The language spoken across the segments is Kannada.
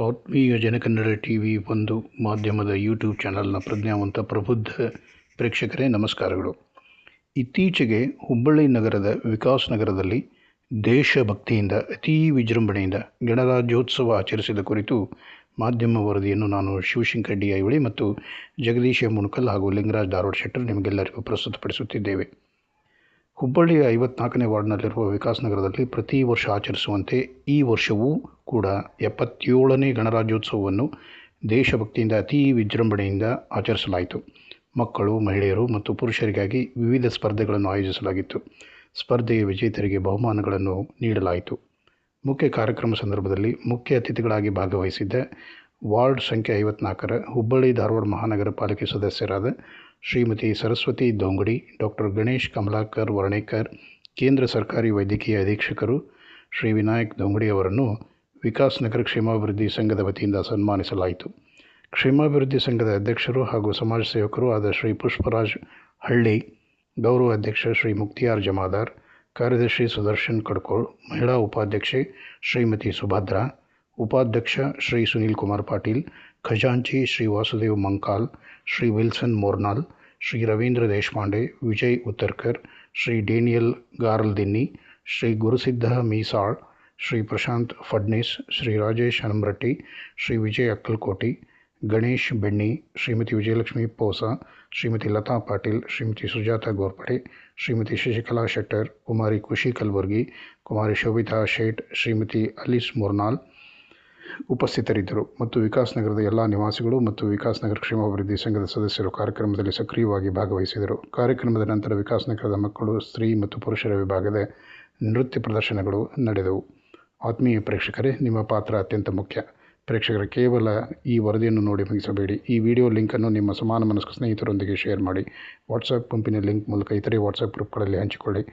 ಆತ್ಮೀಯ ಜನಕನ್ನಡ ಟಿವಿ ಒಂದು ಮಾಧ್ಯಮದ ಯೂಟ್ಯೂಬ್ ಚಾನಲ್ನ ಪ್ರಜ್ಞಾವಂತ ಪ್ರಬುದ್ಧ ಪ್ರೇಕ್ಷಕರೇ ನಮಸ್ಕಾರಗಳು. ಇತ್ತೀಚೆಗೆ ಹುಬ್ಬಳ್ಳಿ ನಗರದ ವಿಕಾಸ್ ನಗರದಲ್ಲಿ ದೇಶಭಕ್ತಿಯಿಂದ ಅತೀ ವಿಜೃಂಭಣೆಯಿಂದ ಗಣರಾಜ್ಯೋತ್ಸವ ಆಚರಿಸಿದ ಕುರಿತು ಮಾಧ್ಯಮ ವರದಿಯನ್ನು ನಾನು ಶಿವಶಂಕರ್ ಡಿ ಐಹೊಳಿ ಮತ್ತು ಜಗದೀಶ ಮುಣಕಲ್ ಹಾಗೂ ಲಿಂಗರಾಜ್ ಧಾರವಾಡ ಶೆಟ್ಟರ್ ನಿಮಗೆಲ್ಲರಿಗೂ ಪ್ರಸ್ತುತಪಡಿಸುತ್ತಿದ್ದೇವೆ. ಹುಬ್ಬಳ್ಳಿಯ 54ನೇ ವಾರ್ಡ್ನಲ್ಲಿರುವ ವಿಕಾಸ್ ನಗರದಲ್ಲಿ ಪ್ರತಿ ವರ್ಷ ಆಚರಿಸುವಂತೆ ಈ ವರ್ಷವೂ ಕೂಡ 77ನೇ ಗಣರಾಜ್ಯೋತ್ಸವವನ್ನು ದೇಶಭಕ್ತಿಯಿಂದ ಅತೀ ವಿಜೃಂಭಣೆಯಿಂದ ಆಚರಿಸಲಾಯಿತು. ಮಕ್ಕಳು, ಮಹಿಳೆಯರು ಮತ್ತು ಪುರುಷರಿಗಾಗಿ ವಿವಿಧ ಸ್ಪರ್ಧೆಗಳನ್ನು ಆಯೋಜಿಸಲಾಗಿತ್ತು. ಸ್ಪರ್ಧೆಯ ವಿಜೇತರಿಗೆ ಬಹುಮಾನಗಳನ್ನು ನೀಡಲಾಯಿತು. ಮುಖ್ಯ ಕಾರ್ಯಕ್ರಮ ಸಂದರ್ಭದಲ್ಲಿ ಮುಖ್ಯ ಅತಿಥಿಗಳಾಗಿ ಭಾಗವಹಿಸಿದ್ದ ವಾರ್ಡ್ ಸಂಖ್ಯೆ 54ರ ಹುಬ್ಬಳ್ಳಿ ಧಾರವಾಡ ಮಹಾನಗರ ಪಾಲಿಕೆ ಸದಸ್ಯರಾದ ಶ್ರೀಮತಿ ಸರಸ್ವತಿ ದೊಂಗಡಿ, ಡಾಕ್ಟರ್ ಗಣೇಶ್ ಕಮಲಾಕರ್ ವರ್ಣೇಕರ್, ಕೇಂದ್ರ ಸರ್ಕಾರಿ ವೈದ್ಯಕೀಯ ಅಧೀಕ್ಷಕರು ಶ್ರೀ ವಿನಾಯಕ್ ದೊಂಗಡಿ ಅವರನ್ನು ವಿಕಾಸ್ ನಗರ ಕ್ಷೇಮಾಭಿವೃದ್ಧಿ ಸಂಘದ ವತಿಯಿಂದ ಸನ್ಮಾನಿಸಲಾಯಿತು. ಕ್ಷೇಮಾಭಿವೃದ್ಧಿ ಸಂಘದ ಅಧ್ಯಕ್ಷರು ಹಾಗೂ ಸಮಾಜ ಸೇವಕರು ಆದ ಶ್ರೀ ಪುಷ್ಪರಾಜ್ ಹಳ್ಳಿ, ಗೌರವ ಅಧ್ಯಕ್ಷ ಶ್ರೀ ಮುಕ್ತಿಯಾರ್ ಜಮಾದಾರ್, ಕಾರ್ಯದರ್ಶಿ ಸುದರ್ಶನ್ ಕಡ್ಕೋಳ್, ಮಹಿಳಾ ಉಪಾಧ್ಯಕ್ಷೆ ಶ್ರೀಮತಿ ಸುಭದ್ರಾ, ಉಪಾಧ್ಯಕ್ಷ ಶ್ರೀ ಸುನೀಲ್ ಕುಮಾರ್ ಪಾಟೀಲ್, ಖಜಾಂಚಿ ಶ್ರೀ ವಾಸುದೇವ್ ಮಂಕಾಲ್, ಶ್ರೀ ವಿಲ್ಸನ್ ಮೋರ್ನಾಲ್, ಶ್ರೀ ರವೀಂದ್ರ ದೇಶಪಾಂಡೆ, ವಿಜಯ್ ಉತ್ತರ್ಕರ್, ಶ್ರೀ ಡೇನಿಯಲ್ ಗಾರ್ಲ್ದಿನ್ನಿ, ಶ್ರೀ ಗುರುಸಿದ್ಧ ಮೀಸಾಳ್, ಶ್ರೀ ಪ್ರಶಾಂತ್ ಫಡ್ನಿಸ್, ಶ್ರೀ ರಾಜೇಶ್ ಹನಮರಟ್ಟಿ, ಶ್ರೀ ವಿಜಯ್ ಅಕ್ಕಲ್ಕೋಟಿ, ಗಣೇಶ್ ಬೆಣ್ಣಿ, ಶ್ರೀಮತಿ ವಿಜಯಲಕ್ಷ್ಮಿ ಪೋಸಾ, ಶ್ರೀಮತಿ ಲತಾ ಪಾಟೀಲ್, ಶ್ರೀಮತಿ ಸುಜಾತಾ ಗೋರ್ಪಡೆ, ಶ್ರೀಮತಿ ಶಶಿಕಲಾ ಶೆಟ್ಟರ್, ಕುಮಾರಿ ಖುಷಿ ಕಲಬುರ್ಗಿ, ಕುಮಾರಿ ಶೋಭಿತಾ ಶೇಟ್, ಶ್ರೀಮತಿ ಅಲಿಸ್ ಮೋರ್ನಾಲ್ ಉಪಸ್ಥಿತರಿದ್ದರು ಮತ್ತು ವಿಕಾಸ್ ನಗರದ ಎಲ್ಲ ನಿವಾಸಿಗಳು ಮತ್ತು ವಿಕಾಸ್ ನಗರ ಕ್ಷೇಮಾಭಿವೃದ್ಧಿ ಸಂಘದ ಸದಸ್ಯರು ಕಾರ್ಯಕ್ರಮದಲ್ಲಿ ಸಕ್ರಿಯವಾಗಿ ಭಾಗವಹಿಸಿದರು. ಕಾರ್ಯಕ್ರಮದ ನಂತರ ವಿಕಾಸ್ ನಗರದ ಮಕ್ಕಳು, ಸ್ತ್ರೀ ಮತ್ತು ಪುರುಷರ ವಿಭಾಗದ ನೃತ್ಯ ಪ್ರದರ್ಶನಗಳು ನಡೆದವು. ಆತ್ಮೀಯ ಪ್ರೇಕ್ಷಕರೇ, ನಿಮ್ಮ ಪಾತ್ರ ಅತ್ಯಂತ ಮುಖ್ಯ. ಪ್ರೇಕ್ಷಕರೇ, ಕೇವಲ ಈ ವರದಿಯನ್ನು ನೋಡಿ ಮುಗಿಸಬೇಡಿ. ಈ ವಿಡಿಯೋ ಲಿಂಕನ್ನು ನಿಮ್ಮ ಸಮಾನ ಮನಸ್ಕ ಸ್ನೇಹಿತರೊಂದಿಗೆ ಶೇರ್ ಮಾಡಿ. ವಾಟ್ಸಪ್ ಗುಂಪಿನ ಲಿಂಕ್ ಮೂಲಕ ಇತರೆ ವಾಟ್ಸಪ್ ಗ್ರೂಪ್ಗಳಲ್ಲಿ ಹಂಚಿಕೊಳ್ಳಿ.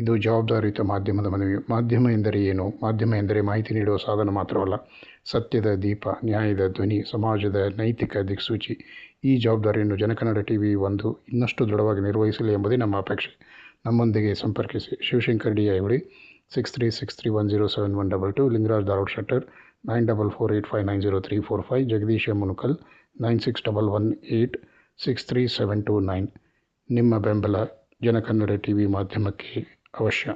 ಇದು ಜವಾಬ್ದಾರಿಯುತ ಮಾಧ್ಯಮದ ಮನವಿ. ಮಾಧ್ಯಮ ಎಂದರೆ ಏನು? ಮಾಧ್ಯಮ ಎಂದರೆ ಮಾಹಿತಿ ನೀಡುವ ಸಾಧನ ಮಾತ್ರವಲ್ಲ, ಸತ್ಯದ ದೀಪ, ನ್ಯಾಯದ ಧ್ವನಿ, ಸಮಾಜದ ನೈತಿಕ ದಿಕ್ಸೂಚಿ. ಈ ಜವಾಬ್ದಾರಿಯನ್ನು ಜನಕನ್ನಡ ಟಿವಿ ಒಂದು ಇನ್ನಷ್ಟು ದೃಢವಾಗಿ ನಿರ್ವಹಿಸಲಿ ಎಂಬುದೇ ನಮ್ಮ ಅಪೇಕ್ಷೆ. ನಮ್ಮೊಂದಿಗೆ ಸಂಪರ್ಕಿಸಿ. ಶಿವಶಂಕರ್ ಡಿ ಐಹೊಳಿ 6363107122, ಲಿಂಗರಾಜ್ ಧಾರವಾಡ ಶೆಟ್ಟರ್ 9448590345, ಜಗದೀಶ ಮುಣಕಲ್ 9611863729. ನಿಮ್ಮ ಬೆಂಬಲ ಜನಕನ್ನಡ ಟಿವಿ ಮಾಧ್ಯಮಕ್ಕೆ ಅವಶ್ಯ.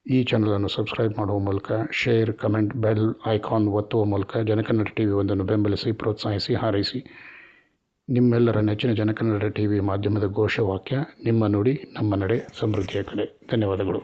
ಈ ಚಾನಲನ್ನು ಸಬ್ಸ್ಕ್ರೈಬ್ ಮಾಡುವ ಮೂಲಕ, ಶೇರ್, ಕಮೆಂಟ್, ಬೆಲ್ ಐಕಾನ್ ಒತ್ತುವ ಮೂಲಕ ಜನಕನ್ನಡ ಟಿವಿ ಒಂದನ್ನು ಬೆಂಬಲಿಸಿ, ಪ್ರೋತ್ಸಾಹಿಸಿ, ಹಾರೈಸಿ. ನಿಮ್ಮೆಲ್ಲರ ನೆಚ್ಚಿನ ಜನಕನ್ನಡ ಟಿವಿ ಮಾಧ್ಯಮದ ಘೋಷವಾಕ್ಯ: ನಿಮ್ಮ ನುಡಿ ನಮ್ಮ ನಡೆ, ಸಮೃದ್ಧಿಯ ಕಡೆ. ಧನ್ಯವಾದಗಳು.